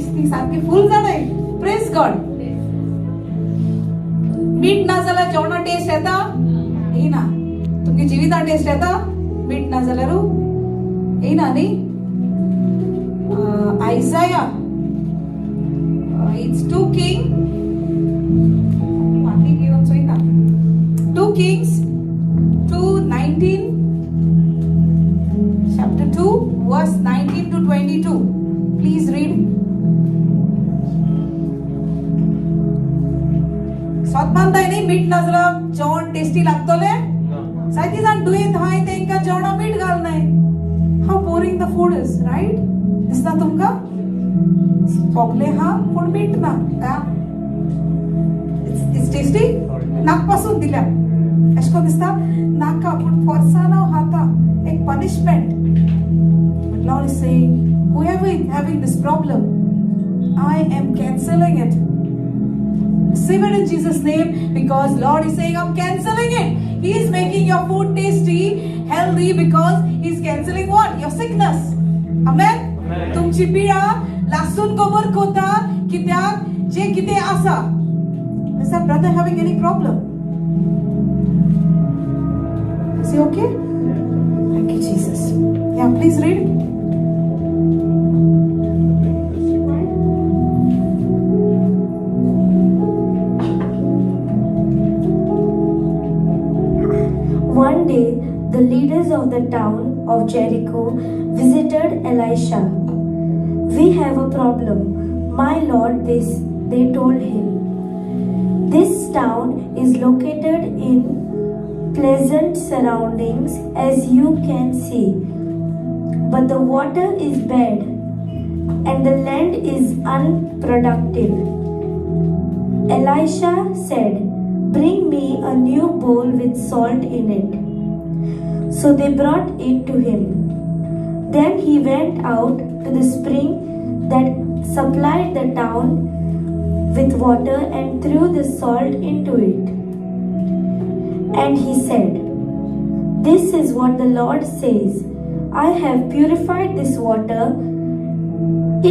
ती सारखी फुल जाणाय. Praise God. मीठ ना जाल्यार जेवणा टेस्ट येता येना. तुमगे जिविता टेस्ट येता मीठ ना जाल्यार येना न्ही. आयसाया it's 2 Kings 2:19, chapter 2 verse 19 to 22. Please read. सतमानताय न्ही मीठ ना जाल्यार जेवण टेस्टी लागतले. सायती जाण दुयेंत हाय तेंका जेवणा मीठ घाल नाय. How boring the food is, right? दिसता तुमका? सोगले हा पूण मीठ ना का? It's tasty. नाक पासून दिल्या अशें करून दिसता नाका पूण फोर्सानो खाता एक punishment. But Lord is saying, whoever is having this problem, I am cancelling it. Receive it in Jesus' name, because Lord is saying, I'm cancelling it. He is making your food tasty, healthy, because He's cancelling what? Your sickness. Amen? तुमची पिळा लासून गोबर कोता कित्याक जे कितें आसा. Is that brother having any problem? Is he okay? Thank you, Jesus. Yeah, please read. One day, the leaders of the town of Jericho visited Elisha. We have a problem, my lord, they told him. This town is located in pleasant surroundings, as you can see, but the water is bad and the land is unproductive. Elisha said, bring me a new bowl with salt in it. So they brought it to him. Then he went out to the spring that supplied the town with water and threw the salt into it. And he said, this is what the Lord says, I have purified this water.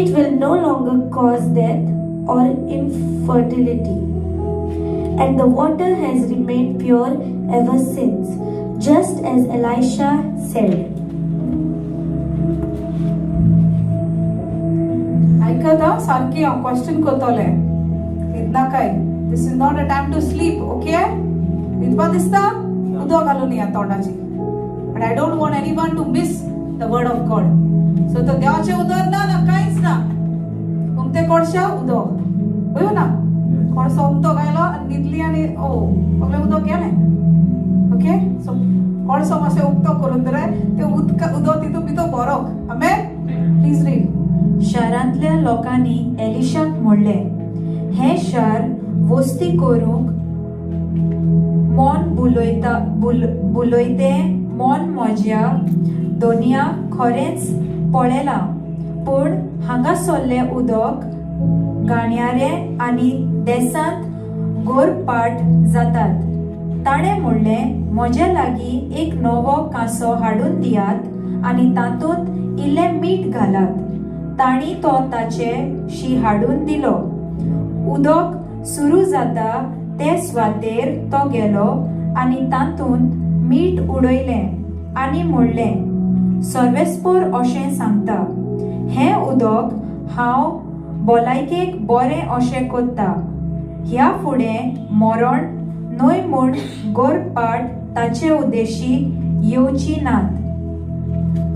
It will no longer cause death or infertility. And the water has remained pure ever since, just as Elisha said. ऐकता सारखी हांव question करतले. न्हिदना काय? This is not a time to sleep. Okay? न्हिदपा दिसता उदक घालून या तोंडाची. But I don't want anyone to miss the word of God. So तो देवाचे उदक ना कांयच ना. उमते कोळशा उदक होय ना. कोळसो उमतो घायलो आनी न्हिदली आनी ओ सगळें उदक गेलें. ओके? सो कोळसो मातशें उक्तो करून दरे ते उदक तितून भितर भरोंक. आमेन? Please read. शारांतल्या लोकांनी एलिशाक म्हणले, हे शार वस्ती करूंक मन बुलोयते मन म्हज्या दोनया खरेंच पळयलां, पूण हांगा सरले उदक गाणयारे आनी देसांत गोरपाट जातात. ताणें म्हणलें, म्हजे लागीं एक नवो कांसो हाडून दियात आनी तातूंत इल्लें मीठ घालात. ताणी तो ताचे शी हाडून दिलो. उदक सुरू जाता ते स्वातेर तो गेलो आनी तातूंत मीठ उडयलें आनी म्हणलें, सर्वेस्पोर अशें सांगता, हें उदक हांव भलायकेक बरें अशें कोत्ता. ह्या फुडें मरण न्हय म्हूण गोरपाट ताचे उद्देशी येवची नात.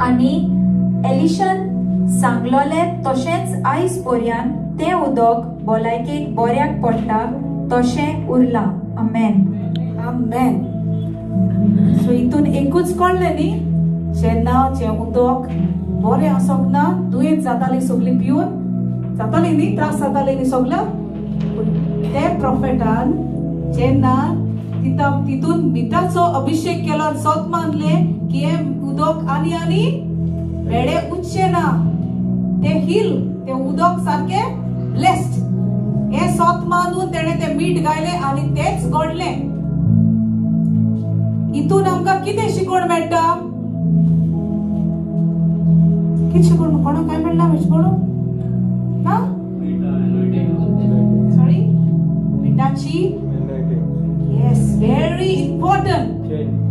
आनी एलिशान सांगलोलें तशेंच आयज पर्यान तें उदक भलायकेक बऱ्याक पडटा तशें उरलां. आमेन. आमेन. सो हितून एकूच कळ्ळें न्ही, जेन्ना जें उदक बरें आसोंक ना, दुयेंत जातालीं सगळीं पिवन जातालीं न्ही, त्रास जाताले न्ही सगळ्या. ते प्रॉफेटान जेन्ना तितून मिठाचो अभिषेक केलो, सोत मानलें की हें उदक आनी आनी वेडे उच्चे ना. ते हिल ते उदक सारखे ब्लेस्ड. हे सोत मानून तेणे ते मीठ घायले आनी तेच घडलें. हितून आमकां कितें शिकोवण मेळटा? कितें शिकोवण? कोणाक काय मेळना शिकोवण ना? मीठाची येस व्हेरी इम्पॉर्टंट.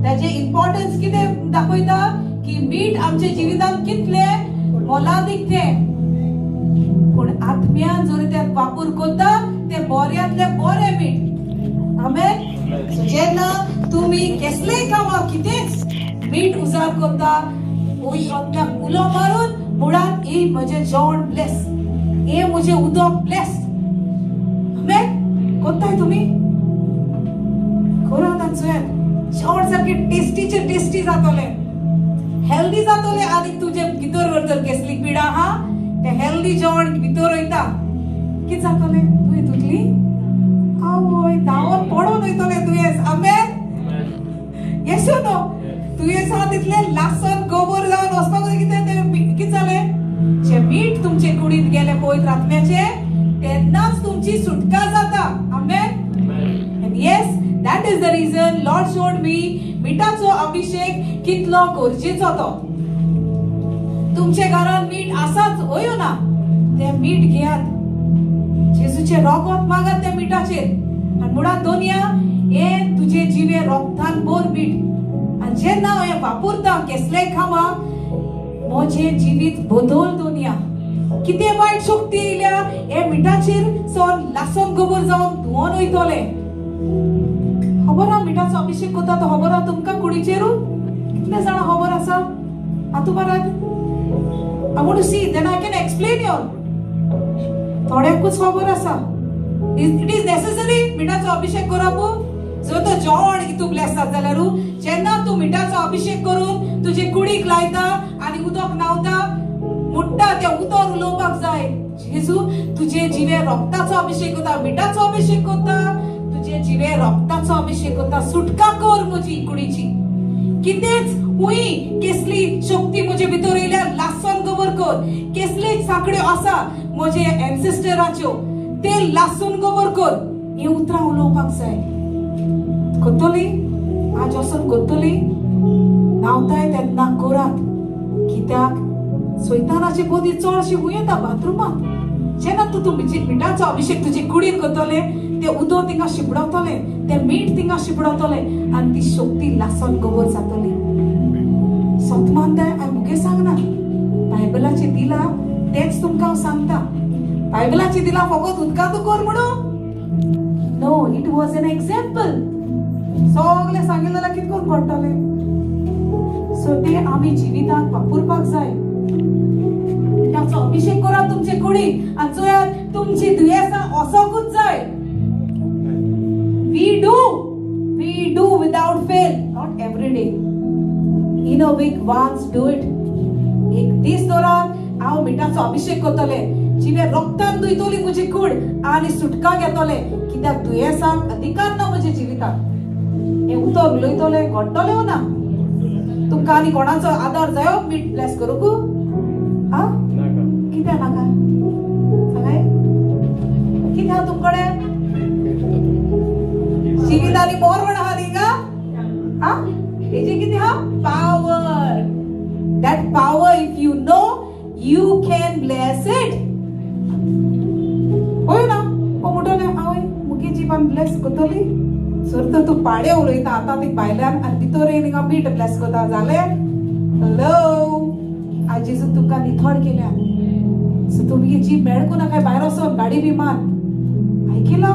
त्याचे इम्पॉर्टन्स कितें दाखयता की मीठ आमच्या जिवितांत कितले मोलादीक तें. पूण आत्म्यान जर ते वापर करता ते बऱ्यांतले बरें मीठ. आमेन. सो जेन्ना तुम्ही कसलेय कामां कितेंच मीठ उजार करता आत्म्याक उलो मारून मुळात हे म्हजें जेवण ब्लेस, हे म्हजें उदक ब्लेस. आमेन. कोत्ताय तुमी करा तांचें जेवण सारकें टेस्टीचे टेस्टी जातलें, हेल्दी जातलें. आनी तुजे भितर जर कसली पिडा आहा ते हेल्दी जेवण भितर वयता कितें जातलें तूं हितूंतली आवय धांवून पडून वयतलें दुयेंस. आमेन. येस नो दुयेंस आहा तितलें लासन गोबर जावन वचपाक जाय. कितें जालें जे मीठ तुमचे कुडींत गेलें पवित्र आत्म्याचे तेन्नाच तुमची सुटका जाता. Amen. And yes that is the reason Lord showed me मिठाचो अभिषेक कितलो गरजेचो तो. तुमचे घरात मीठ आसाच होयो ना ते मीठ घेयात, जेजूचे रगत मागात त्या मिठाचेर. आणि मुळात दोनिया हे तुझे जिवे रोगतान बोर मीठ. आणि जेन्ना हे वापरता कसलेय खामा म्हजे जिवीत बदल दोनिया. किती वाईट शक्ती येयल्या हे मिठाचेर सोन लासन गोबर जावन धुवन वयतले. खबर आहा मिठाचो अभिषेक करता तो खबर आहा तुमकां कुडीचेरू कितले जाणां खबर आसा हातू मारात. I want to see, then I can explain you. थोड्यांकूच खबर आसा. It is necessary मिठाचो अभिषेक करप. जर तो जेवण हितून ब्लेस जाता जाल्यार जेन्ना तूं मिठाचो अभिषेक करून तुजे कुडीक लायता आनी उदक न्हांवता मुट्टा त्या उदक उलोवपाक जाय जेजू तुजे जिवे रक्ताचो अभिषेक करता, मिठाचो अभिषेक करता, तुजे जिवे रक्ताचो अभिषेक करता. सुटका कर म्हजी कुडीची. कितेंच हुई कसली शक्ती म्हजे भितर येयल्या लासन गोबर कर. कसली साखळ्यो आसा म्हजे एन्सेस्टराच्यो ते लासून गोबर कर. ही उतरां उलोवपाक जाय. करतली आज वचून करतली न्हांवताय तेन्ना करात. कित्याक सैतानाची बोदी चडशी हुंय येता बाथरुमांत. जेन्ना तूं मिठाचो अभिषेक तुजे कुडीन करतले ते उदक तिंगा शिपडवतले, ते मीठ तिंगा शिपडवतले आनी ती शक्ती लासन गोबर जातली. सतमानताय हांव मुगे सांगना बायबलाचे दिला तेच तुमकां हांव सांगता. बायबलाचे दिला फकत उदकाचो कर म्हणून no. It was an example. सगळे सांगिल्लें जाल्यार कितें करून पडटलें. सो ते आमी जिवितांत वापरपाक जाय. मिठाचो अभिषेक करात तुमचे कुडीक आनी चोयात तुमची दुयेंसां वसोंकूच जाय. We do without fail, not every day. In a week once do it. एक दीस दौरान हांव मिठाचो अभिषेक करतले, जिवे रक्तान धुयतली म्हजी कूड आनी सुटका घेतले. कित्याक दुयेंसांक अधिकार ना म्हज्या जिवितांत. हे उदक उलयतले घडटले ना. तुमकां आनी कोणाचो आदार जायो मीठ ब्लेस करूंक हा कित्याक नाका सांगाय. कितें आहा तुमकडे जिवितांनी मोरवण आहा न्ही गा. हा हेजे कितें आहा power. That power if you know you can bless it. होय ना हो म्हणटले हांव मुगे जिवान ब्लेस करतली. जर तर तूं पाडे उलयता आतां ती भायल्यान आनी भितर येवन हिंगा मीठ ब्लेस करता जालें. हॅलो आज जेजून तुमकां निथळ केल्या. सो तुमगे जीव मेळकू नाका भायर वचोन गाडी बी मार. आयकिला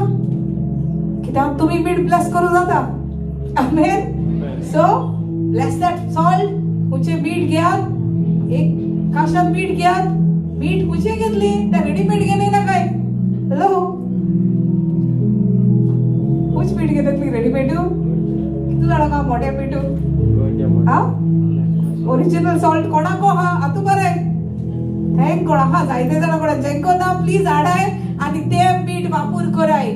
कित्याक तुमी मीठ ब्लेस करूं जाता. Amen. So bless that salt. मुझे मीठ घेयात एक काशात मीठ घेयात. मीठ मुझे घेतली त्या रेडीमेड घेणे ना काय. हॅलो कुछ मीठ घेतली रेडीमेड किती जाणां का मोठ्या मीठ हा ओरिजिनल सॉल्ट कोणाको हा आतू बरे थँक कोणा हा जायते जाणां कोणा जेंको ना प्लीज हाडाय आनी ते मीठ वापर कराय.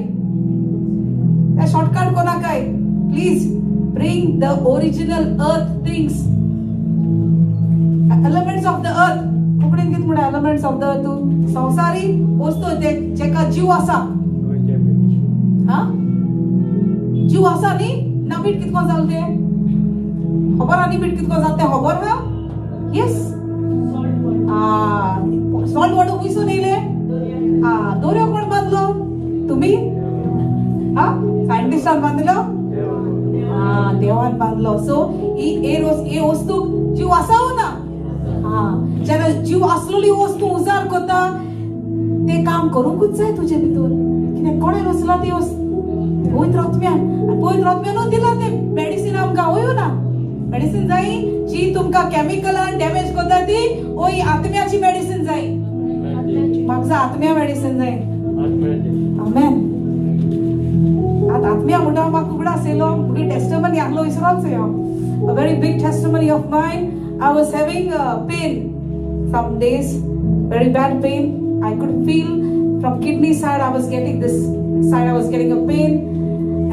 त्या शॉर्टकट कोणा काय प्लीज ब्रिंग द ओरिजिनल अर्थ things. Elements of the earth कोंकणीन कितें म्हणटा एलिमेंट्स ऑफ द अर्थ संवसारी वस्तू जेका जीव आसा. हा जीव आसा न्ही ना मीठ कितको जाल ते खबर आनी मीठ कितको जाल ते खबर हा. येस सॉल्ट वॉटर खुंयसून येयले. दोरयो कोण बांदलो तुमी. हा मनीसान बांधलो देवान बांधलो. सो हे वस्तू जीव आसावो ना जेन्ना जीव आसलेली वस्तू उजार करता ते काम करूंकूच जाय तुजे भितर. कित्याक कोणें रचला ती पवित्र आत्म्यान आनी पवित्र आत्म्यानूच दिला ते मेडिसीन आमकां वयो ना. मेडिसीन जाय जी तुमकां केमिकलान डॅमेज करता ती ओय आत्म्याची मेडिसीन जाय. म्हाका आत्म्या मेडिसीन जाय. आमेन. आतां आत्म्या म्हणटा म्हाका उगडास येयलो मुगे टेस्टमनी आहलो विसरोच हांव. A very big testimony of mine. I was having pain some days, very bad pain. I could feel from kidney side I was getting this side I was getting a pain,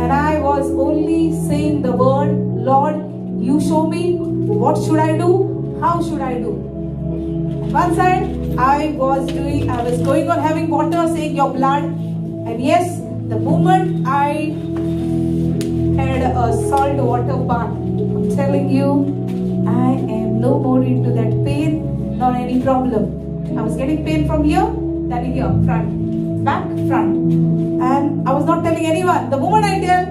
and I was only saying the word, Lord, you show me what should I do, how should I do. One side I was going on having water, saying your blood, and yes, the moment I had a salt water bath, I'm telling you, I am no more into that pain nor any problem. I was getting pain from here, then here, front, back, front, and I was not telling anyone. The moment I tell,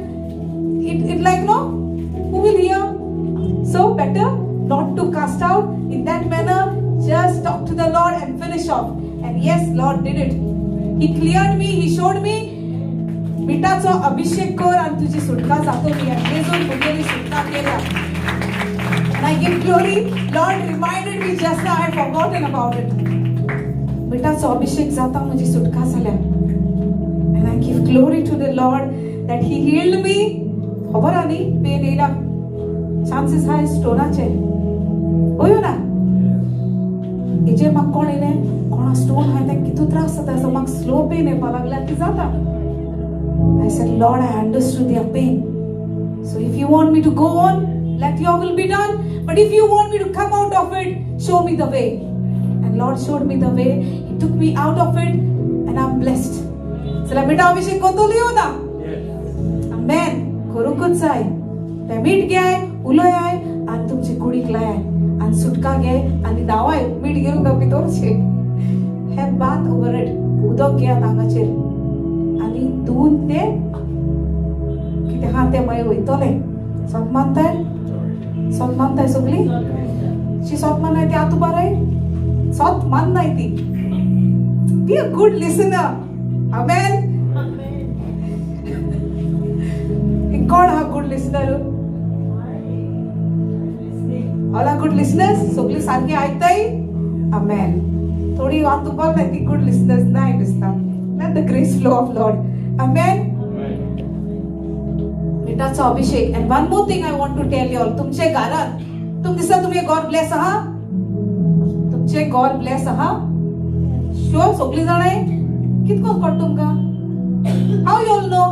it like no, who will hear? So better not to cast out in that manner. Just talk to the Lord and finish off. And yes, Lord did it. He cleared me. He showed me. मिठाचो अभिषेक कर आणि तुझी सुटका जातली. आणि जो तुझी सुटका केल्या. And I give glory. Lord reminded me just now. I had forgotten about it. मिठाचो अभिषेक जाता म्हजी सुटका जाल्या. And I give glory to the Lord that He healed me. खबर आनी पेन येयला. चान्सेस हाय स्टोनाचे. होयो ना. हेजेर म्हाका कोण येयलें कोणा स्टोन हाय तें कितू त्रास जाता सो म्हाका स्लो पेन येवपा लागल्या ती जाता. I said, Lord, I understood their pain. So if you want me to go on, let your will be done. But if you want me to come out of it, show me the way. And Lord showed me the way. He took me out of it, and I'm blessed. So let me tell you, kotoliyo na. Amen. Korukut sai. Te meet gay, uloy ay, and tumchi kudik lay, and sutka gay, and dawai meet gay uga pitorche. Have bath over it. Udok gaya tangacher. आणि दून ते किती हा ते माय वयतले. सोत मानताय सगळी शी सोत माननाय ती आतू बाराय सोत माननाय ती. Be a good listener. Amen. कोण हा good listener? All are good listeners. सगळी सारखी आयकताय. Amen. थोडी आतू बाराय ती good listeners नाही दिसता. Let the grace flow of Lord. Amen. मिठाचो Abhishek. And one more thing I want to tell you all. तुमचे घरात तुम दिसता तुम्ही God bless आहा. तुमचे God bless आहा. Sure सगळी जाण आहे. कितको कोण तुमका? How you all know?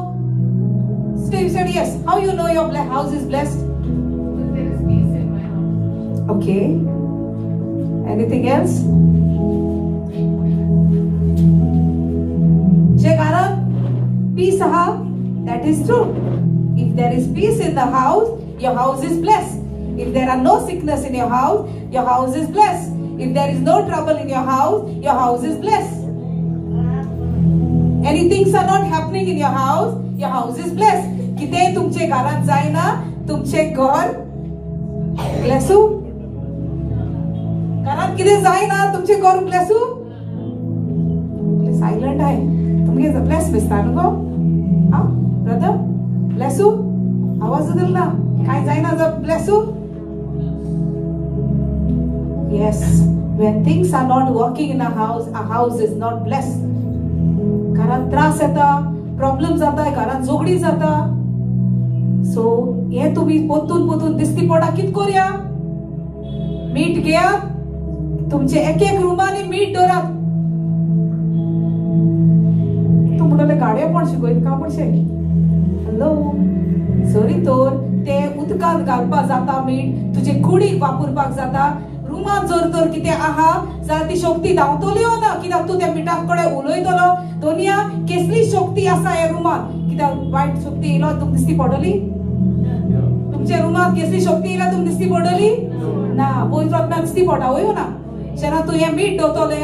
Steve said yes. How you know your house is blessed? There is peace in my house. Okay. Anything else? Peace, that is true. If there is peace in the house, your house is blessed. If there are no sickness in your house is blessed. If there is no trouble in your house is blessed. Any things are not happening in your house is blessed. किते तुमचे घरात जायना तुमचे घर ब्लेसू. घरात किते जायना तुमचे घर ब्लेसू. सायलेंट आहे तुम्ही ब्लेस दिसता न्हू गो. ब्रदर ब्लेसू आवाज दिल ना काय जायना जर ब्लेसू. Yes, when things are not working in a house is not blessed. घरात त्रास येता, प्रॉब्लेम जाता, घरात जोगडी जाता. सो हे तुम्ही पोतून दिसती पडा कित करूया. मीठ घेया तुमचे एक रुमाने मीठ दवरात. तू म्हणले गाड्या पण शिकयत का पडशे. हॅलो सरी तर ते उदकांत घालपाक जाता मीठ तुजे कुडीक वापरपाक जाता. रुमांत जर तर कितें आहा जाल्यार ती शक्ती धांवतली ना. कित्याक तू त्या मिठा कडेन उलयतलो. दोनिया कसली शक्ती आसा ह्या रुमांत. कित्याक वायट शक्ती येयलो तुमकां दिसती पडली. तुमच्या रुमांत कसली शक्ती येयल्या तुमकां दिसती पडली ना. पवित्र आत्म्याक दिसती पडा वयो ना. जेन्ना तू हें मीठ दवतले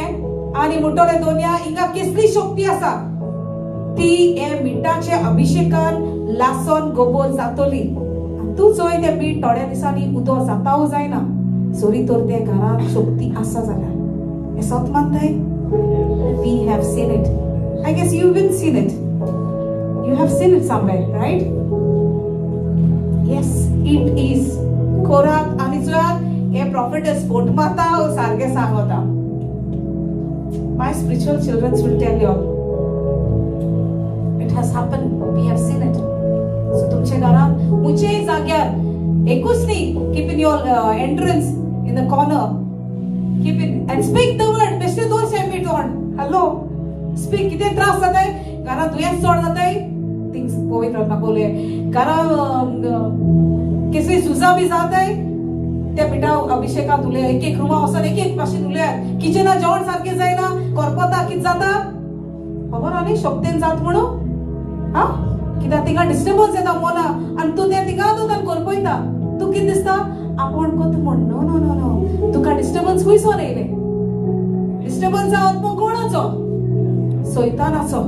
आनी म्हणटले दोनिया हिंगा कसली शक्ती आसा ती हे मिठाचे अभिषेकान लासोन गोबोर जातोली तू चोय ते बीट थोड्या दिसांनी उदो जाताव जायना सोरी तर ते घरात शक्ती आसा जाल्यार हे सत मानताय we have seen it. I guess you've been seen it. You have seen it somewhere, right? Yes, it is. Korak आणि जुआर हे prophetess पोट माता सारखे सांगता. My spiritual children will tell you all. It has happened. We have seen it. So तुमच्या घरात उंचे जाग्यार एकूच नाही. Keep in your entrance in the corner. Keep it and speak the word. बेश्टे दोन शेमी तोंड. Hello. Speak. किती त्रास जाताय? घरात दुयेंस चोड जाताय? Things पवित्र नकोले. घरात किसी सुजा भी जाताय? त्या पिठा अभिषेकात उले एक एक रुमा वचून एक एक भाशेन उलयात. किचनात जेवण सारखे जायना. करपता कित जाता? खबर आनी शक्तीन जात म्हणून? हा? कित्याक तिंगा डिस्टर्बन्स येता मोना आनी तू ते तिंगा दोन करपयता. तू कित दिसता? आपण कोत म्हण नो नो नो नो. तुका डिस्टर्बन्स खुंयसोन येयले? डिस्टर्बन्स आत्मो कोणाचो? सैतानाचो.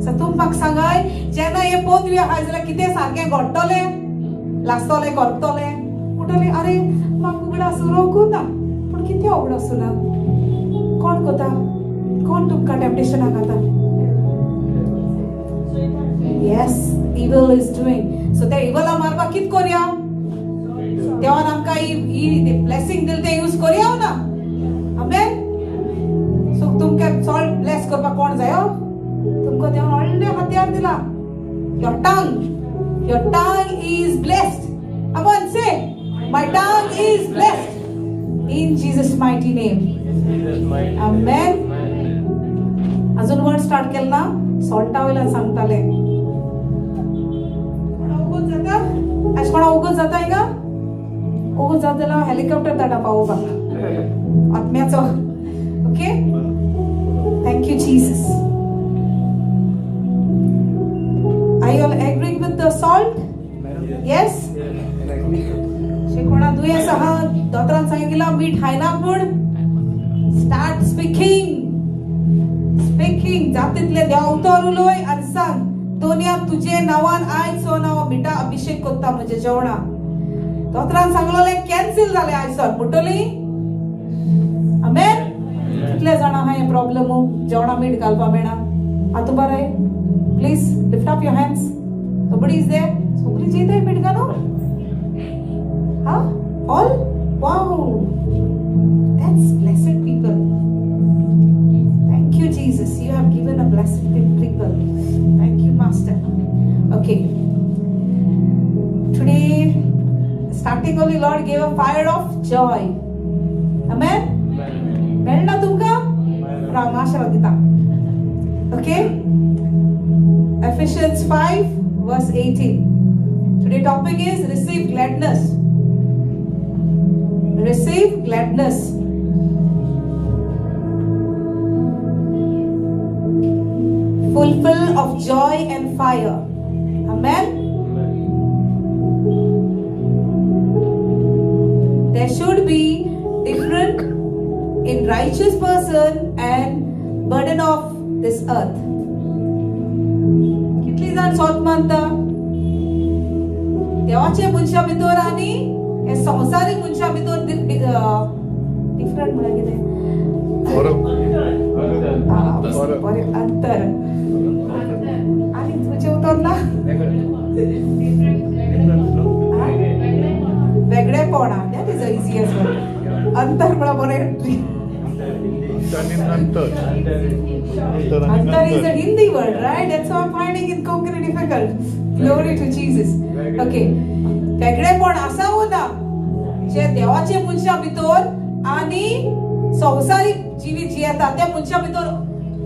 सो तूं म्हाका सांगाय जेन्ना हे पोतवी आहाय जाल्यार कितें सारकें घडटले? लासतले करतले उठले अरे म्हाका उगडा सुरोकू ना पूण कितें उगडा सुना कोण कोता कोण तुमकां टेम्पटेशनाक घाता yes evil is doing so त्या इविला मारपाक कित करया देवान आमकां ही ब्लेसिंग दिल ते यूज करया ना आमेन सो तुमकां सॉल्ट ब्लेस करपाक कोण जायो तुमकां देवान व्हडले हत्यार दिला your tongue is blessed come on say my tongue is blessed in Jesus mighty name amen अजून वर्ड स्टार्ट केला ना सॉल्टा वयल्यान सांगताले उगत जाता आज कोणा उगत जाता हिंगा उगत जात जाल्यार हेलिकॉप्टर धाडा पावोवपाक आत्म्याचो okay thank you Jesus Are you all agreeing with the salt? Yes? कोणा दुयेंस आहा दोतोरान सांगितला मीठ खायना पूण स्टार्ट स्पीकिंग जाता तितले देव उतर उलोय आनी सांग दोनिया तुजे नांवान आयज सो हांव मिठा अभिषेक करता म्हज्या जेवणाक दोतोरान सांगलोले कॅन्सल जाले आयज सर मुटली आमेन कितले जाण आहा हे प्रॉब्लेम जेवणा मीठ घालपा मेळना आतां बरें Please lift up your hands. Nobody is there. Somebody is there. मीठ घालो. Huh? All? Wow. That's blessed people. Thank you, Jesus. You have given a blessed people. Thank you, Master. Okay. Today, starting only, Lord gave a fire of joy. Amen. मेळना तुमका? रामाशा दिता. Okay. Ephesians 5 verse 18. Today's topic is receive gladness. Receive gladness. Fulfill of joy and fire. Amen. There should be different in righteous person and burden of this earth. जाण सोत मानता देवाचे मनशा भितर आनी हे संवसारीक मनशा भितर डिफरंट म्हळ्यार कितें बरें अंतर आनी तुजें उतर ना वेगळेपणा that is the easiest word अंतर म्हळ्यार बरें Antar is a Hindi word, right? That's why I'm finding it very difficult. Glory to Jesus. Okay. वेगळेपण असा होता जे देवाचे मनशा भितर आणि संसारिक जिवीत जियेता त्या मनशा भितर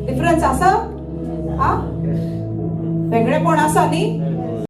डिफरन्स आसा हा वेगळेपण आसा न्ही